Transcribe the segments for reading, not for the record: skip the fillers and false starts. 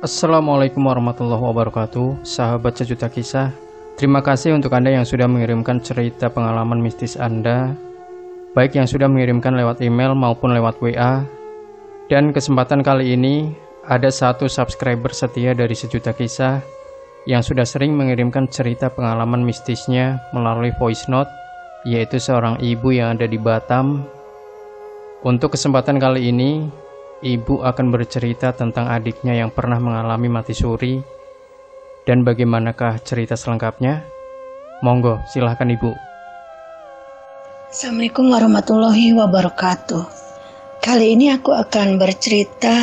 Assalamualaikum warahmatullahi wabarakatuh, sahabat sejuta kisah. Terima kasih untuk Anda yang sudah mengirimkan cerita pengalaman mistis Anda, baik yang sudah mengirimkan lewat email maupun lewat WA. Dan kesempatan kali ini, ada satu subscriber setia dari Sejuta Kisah yang sudah sering mengirimkan cerita pengalaman mistisnya melalui voice note, yaitu seorang ibu yang ada di Batam. Untuk kesempatan kali ini, ibu akan bercerita tentang adiknya yang pernah mengalami mati suri. Dan bagaimanakah cerita selengkapnya? Monggo, silahkan ibu. Assalamualaikum warahmatullahi wabarakatuh. Kali ini aku akan bercerita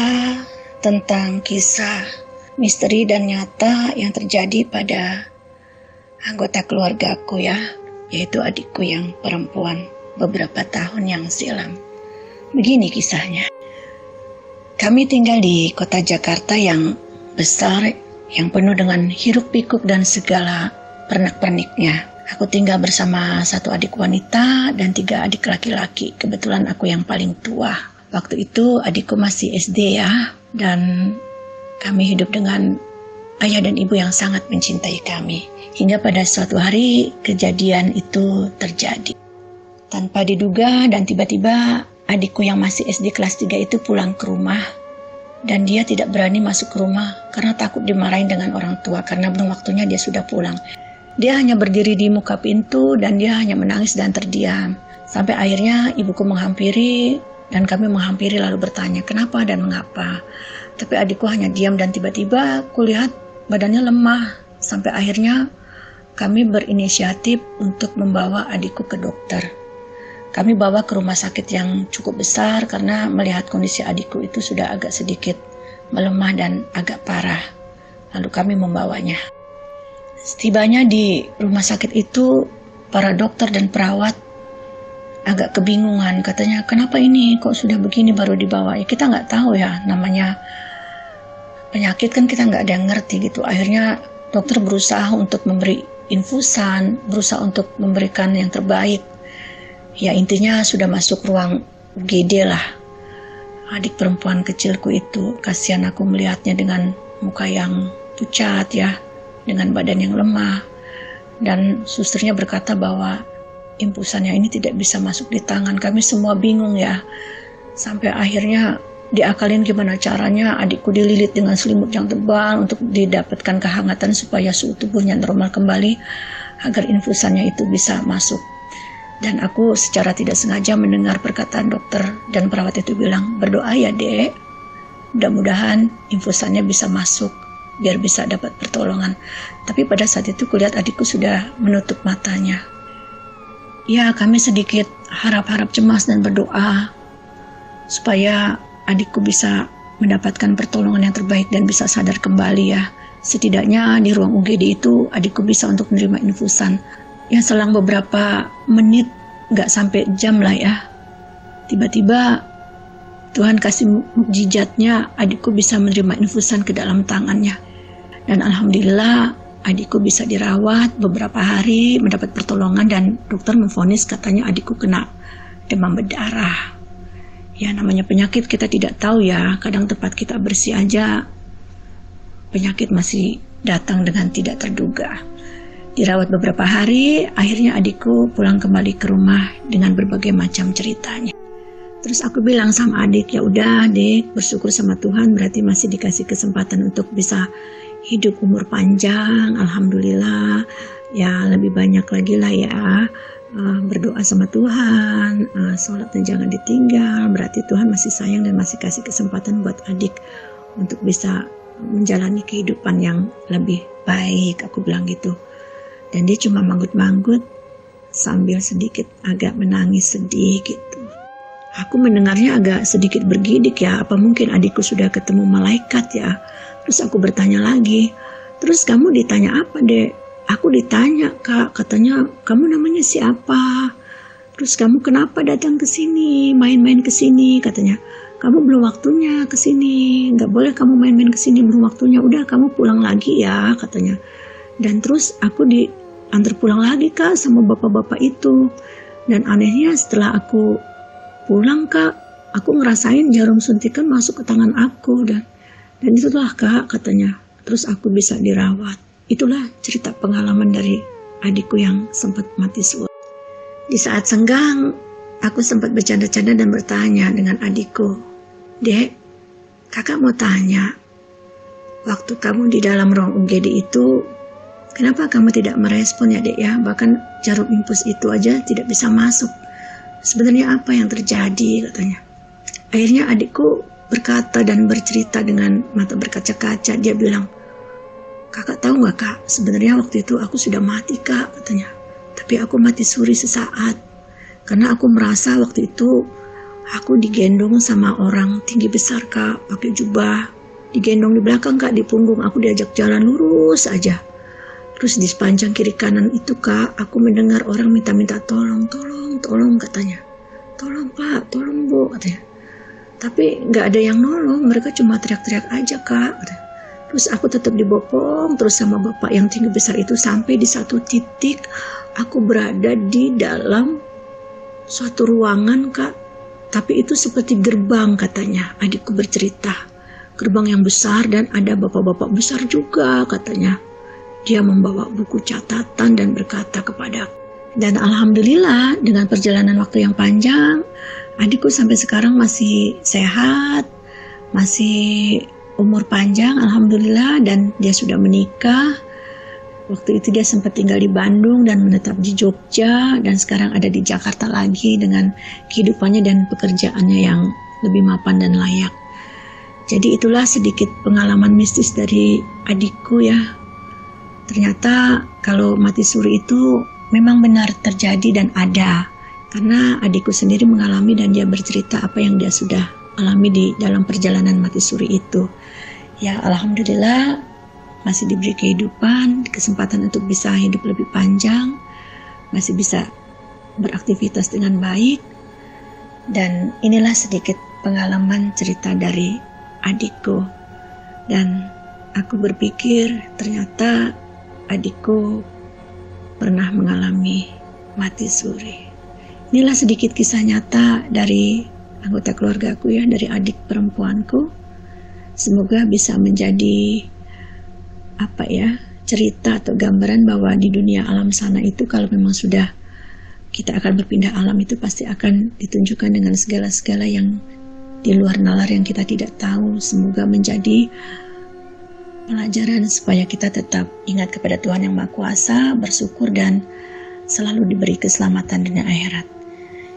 tentang kisah misteri dan nyata yang terjadi pada anggota keluargaku ya, yaitu adikku yang perempuan beberapa tahun yang silam. Begini kisahnya. Kami tinggal di kota Jakarta yang besar, yang penuh dengan hiruk-pikuk dan segala pernak-perniknya. Aku tinggal bersama satu adik wanita dan 3 adik laki-laki. Kebetulan aku yang paling tua. Waktu itu adikku masih SD ya, dan kami hidup dengan ayah dan ibu yang sangat mencintai kami. Hingga pada suatu hari kejadian itu terjadi. Tanpa diduga dan tiba-tiba adikku yang masih SD kelas 3 itu pulang ke rumah, dan dia tidak berani masuk ke rumah karena takut dimarahin dengan orang tua karena belum waktunya dia sudah pulang. Dia hanya berdiri di muka pintu dan dia hanya menangis dan terdiam. Sampai akhirnya ibuku menghampiri dan kami menghampiri lalu bertanya kenapa dan mengapa. Tapi adikku hanya diam dan tiba-tiba kulihat badannya lemah. Sampai akhirnya kami berinisiatif untuk membawa adikku ke dokter. Kami bawa ke rumah sakit yang cukup besar karena melihat kondisi adikku itu sudah agak sedikit melemah dan agak parah. Lalu kami membawanya. Setibanya di rumah sakit itu, para dokter dan perawat agak kebingungan. Katanya, kenapa ini kok sudah begini baru dibawa? Ya kita nggak tahu ya, namanya penyakit kan kita nggak ada yang ngerti gitu. Akhirnya dokter berusaha untuk memberi infusan, berusaha untuk memberikan yang terbaik. Ya intinya sudah masuk ruang UGD lah. Adik perempuan kecilku itu, kasihan aku melihatnya dengan muka yang pucat ya, dengan badan yang lemah. Dan susternya berkata bahwa infusannya ini tidak bisa masuk di tangan. Kami semua bingung ya. Sampai akhirnya diakalin gimana caranya adikku dililit dengan selimut yang tebal untuk didapatkan kehangatan supaya suhu tubuhnya normal kembali agar infusannya itu bisa masuk. Dan aku secara tidak sengaja mendengar perkataan dokter dan perawat itu bilang, berdoa ya dek, mudah-mudahan infusannya bisa masuk, biar bisa dapat pertolongan. Tapi pada saat itu kulihat adikku sudah menutup matanya. Ya kami sedikit harap-harap cemas dan berdoa, supaya adikku bisa mendapatkan pertolongan yang terbaik dan bisa sadar kembali ya. Setidaknya di ruang UGD itu adikku bisa untuk menerima infusan. Ya selang beberapa menit, gak sampai jam lah ya, tiba-tiba Tuhan kasih mukjizatnya, adikku bisa menerima infusan ke dalam tangannya. Dan alhamdulillah adikku bisa dirawat beberapa hari, mendapat pertolongan dan dokter memvonis katanya adikku kena demam berdarah. Ya namanya penyakit kita tidak tahu ya, kadang tempat kita bersih aja penyakit masih datang dengan tidak terduga. Dirawat beberapa hari, akhirnya adikku pulang kembali ke rumah dengan berbagai macam ceritanya. Terus aku bilang sama adik, ya udah adik, bersyukur sama Tuhan berarti masih dikasih kesempatan untuk bisa hidup umur panjang. Alhamdulillah, ya lebih banyak lagi lah ya. Berdoa sama Tuhan, sholat dan jangan ditinggal. Berarti Tuhan masih sayang dan masih kasih kesempatan buat adik untuk bisa menjalani kehidupan yang lebih baik. Aku bilang gitu. Dan dia cuma manggut-manggut sambil sedikit agak menangis sedih gitu. Aku mendengarnya agak sedikit bergidik ya, apa mungkin adikku sudah ketemu malaikat ya. Terus aku bertanya lagi, terus kamu ditanya apa dek? Aku ditanya kak, katanya kamu namanya siapa? Terus kamu kenapa datang ke sini, main-main ke sini? Katanya kamu belum waktunya ke sini, nggak boleh kamu main-main ke sini, belum waktunya. Udah kamu pulang lagi ya katanya. Dan terus aku diantar pulang lagi kak sama bapak-bapak itu. Dan anehnya setelah aku pulang kak, aku ngerasain jarum suntikan masuk ke tangan aku. Dan Dan itulah Kak katanya, terus aku bisa dirawat. Itulah cerita pengalaman dari adikku yang sempat mati suri. Di saat senggang, aku sempat bercanda-canda dan bertanya dengan adikku, "Dek, kakak mau tanya, waktu kamu di dalam ruang UGD itu, kenapa kamu tidak merespon ya Dek ya? Bahkan jarum infus itu aja tidak bisa masuk. Sebenarnya apa yang terjadi?" katanya. Akhirnya adikku berkata dan bercerita dengan mata berkaca-kaca. Dia bilang, "Kakak tahu gak Kak, sebenarnya waktu itu aku sudah mati Kak," katanya. "Tapi aku mati suri sesaat. Karena aku merasa waktu itu aku digendong sama orang tinggi besar Kak, pakai jubah. Digendong di belakang Kak, di punggung. Aku diajak jalan lurus aja. Terus di sepanjang kiri kanan itu Kak, aku mendengar orang minta-minta tolong katanya. "Tolong Pak, tolong Bu," katanya. Tapi gak ada yang nolong, mereka cuma teriak-teriak aja Kak. Terus aku tetap dibopong terus sama bapak yang tinggi besar itu sampai di satu titik aku berada di dalam suatu ruangan Kak. Tapi itu seperti gerbang katanya, adikku bercerita. Gerbang yang besar dan ada bapak-bapak besar juga katanya. Dia membawa buku catatan dan berkata kepadaku. Dan alhamdulillah dengan perjalanan waktu yang panjang, adikku sampai sekarang masih sehat, masih umur panjang alhamdulillah, dan dia sudah menikah. Waktu itu dia sempat tinggal di Bandung dan menetap di Jogja, dan sekarang ada di Jakarta lagi dengan kehidupannya dan pekerjaannya yang lebih mapan dan layak. Jadi itulah sedikit pengalaman mistis dari adikku ya. Ternyata kalau mati suri itu memang benar terjadi dan ada. Karena adikku sendiri mengalami dan dia bercerita apa yang dia sudah alami di dalam perjalanan mati suri itu. Ya alhamdulillah masih diberi kehidupan, kesempatan untuk bisa hidup lebih panjang, masih bisa beraktivitas dengan baik. Dan inilah sedikit pengalaman cerita dari adikku. Dan aku berpikir ternyata adikku pernah mengalami mati suri. Inilah sedikit kisah nyata dari anggota keluargaku ya, dari adik perempuanku. Semoga bisa menjadi cerita atau gambaran bahwa di dunia alam sana itu kalau memang sudah kita akan berpindah alam itu pasti akan ditunjukkan dengan segala-segala yang di luar nalar yang kita tidak tahu. Semoga menjadi pelajaran supaya kita tetap ingat kepada Tuhan Yang Maha Kuasa, bersyukur dan selalu diberi keselamatan dunia akhirat.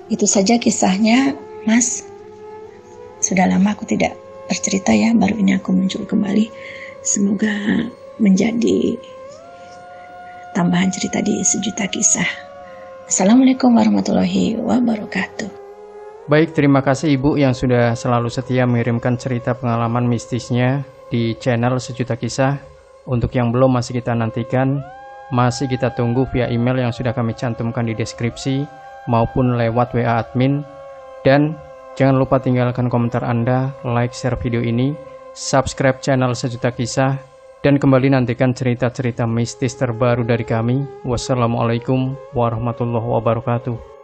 Itu saja kisahnya, Mas. Sudah lama aku tidak bercerita ya, baru ini aku muncul kembali. Semoga menjadi tambahan cerita di sejuta kisah. Assalamualaikum warahmatullahi wabarakatuh. Baik, terima kasih Ibu yang sudah selalu setia mengirimkan cerita pengalaman mistisnya di channel Sejuta Kisah. Untuk yang belum masih kita nantikan, masih kita tunggu via email yang sudah kami cantumkan di deskripsi maupun lewat WA admin. Dan jangan lupa tinggalkan komentar Anda, like, share video ini, subscribe channel Sejuta Kisah, dan kembali nantikan cerita-cerita mistis terbaru dari kami. Wassalamualaikum warahmatullahi wabarakatuh.